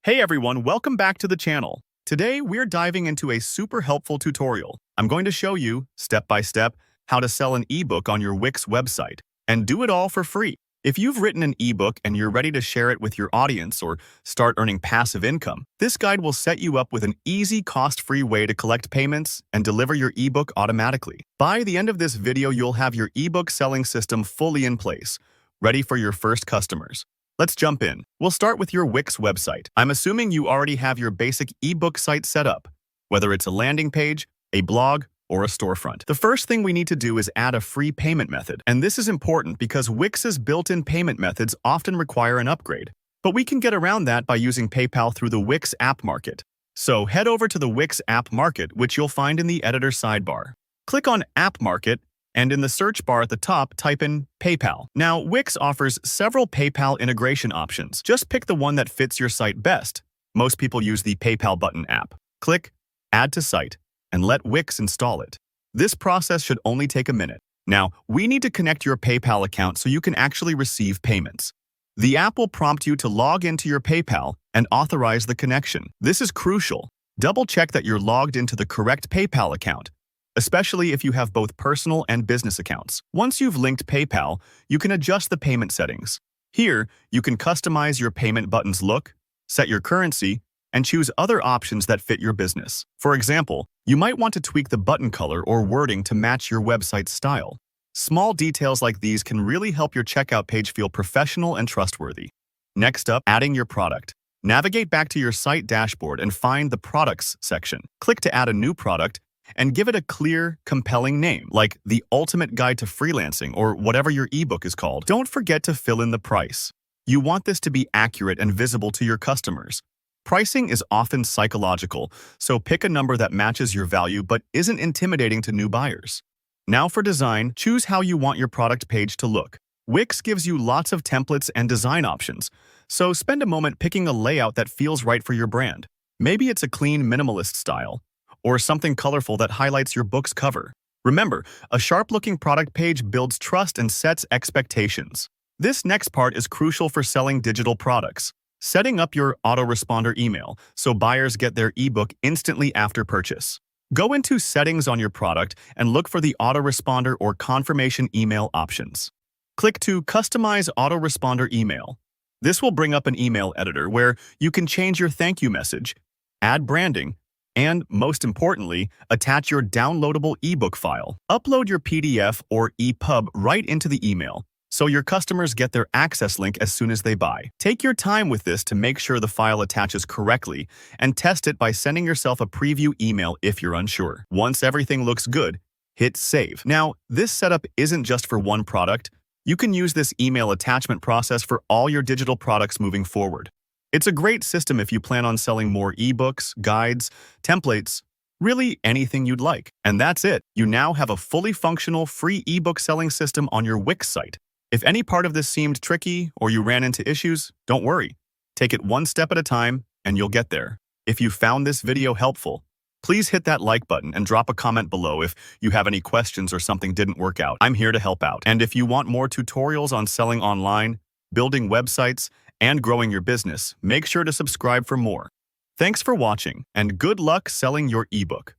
Hey everyone, welcome back to the channel. Today we're diving into a super helpful tutorial. I'm going to show you, step by step, how to sell an ebook on your Wix website, and do it all for free. If you've written an ebook and you're ready to share it with your audience or start earning passive income, this guide will set you up with an easy, cost-free way to collect payments and deliver your ebook automatically. By the end of this video, you'll have your ebook selling system fully in place, ready for your first customers. Let's jump in. We'll start with your Wix website. I'm assuming you already have your basic ebook site set up, whether it's a landing page, a blog, or a storefront. The first thing we need to do is add a free payment method. And this is important because Wix's built-in payment methods often require an upgrade. But we can get around that by using PayPal through the Wix App Market. So head over to the Wix App Market, which you'll find in the editor sidebar. Click on App Market, and in the search bar at the top, type in PayPal. Now, Wix offers several PayPal integration options. Just pick the one that fits your site best. Most people use the PayPal button app. Click Add to Site, and let Wix install it. This process should only take a minute. Now, we need to connect your PayPal account so you can actually receive payments. The app will prompt you to log into your PayPal and authorize the connection. This is crucial. Double-check that you're logged into the correct PayPal account, especially if you have both personal and business accounts. Once you've linked PayPal, you can adjust the payment settings. Here, you can customize your payment button's look, set your currency, and choose other options that fit your business. For example, you might want to tweak the button color or wording to match your website's style. Small details like these can really help your checkout page feel professional and trustworthy. Next up, adding your product. Navigate back to your site dashboard and find the Products section. Click to add a new product and give it a clear, compelling name, like The Ultimate Guide to Freelancing or whatever your ebook is called. Don't forget to fill in the price. You want this to be accurate and visible to your customers. Pricing is often psychological, so pick a number that matches your value but isn't intimidating to new buyers. Now for design, choose how you want your product page to look. Wix gives you lots of templates and design options, so spend a moment picking a layout that feels right for your brand. Maybe it's a clean minimalist style, or something colorful that highlights your book's cover. Remember, a sharp-looking product page builds trust and sets expectations. This next part is crucial for selling digital products. Setting up your autoresponder email so buyers get their ebook instantly after purchase. Go into Settings on your product and look for the autoresponder or confirmation email options. Click to Customize Autoresponder Email. This will bring up an email editor where you can change your thank you message, add branding, and, most importantly, attach your downloadable ebook file. Upload your PDF or EPUB right into the email, so your customers get their access link as soon as they buy. Take your time with this to make sure the file attaches correctly, and test it by sending yourself a preview email if you're unsure. Once everything looks good, hit Save. Now, this setup isn't just for one product. You can use this email attachment process for all your digital products moving forward. It's a great system if you plan on selling more ebooks, guides, templates, really anything you'd like. And that's it. You now have a fully functional, free ebook selling system on your Wix site. If any part of this seemed tricky or you ran into issues, don't worry. Take it one step at a time and you'll get there. If you found this video helpful, please hit that like button and drop a comment below if you have any questions or something didn't work out. I'm here to help out. And if you want more tutorials on selling online, building websites, and growing your business, make sure to subscribe for more. Thanks for watching, and good luck selling your ebook.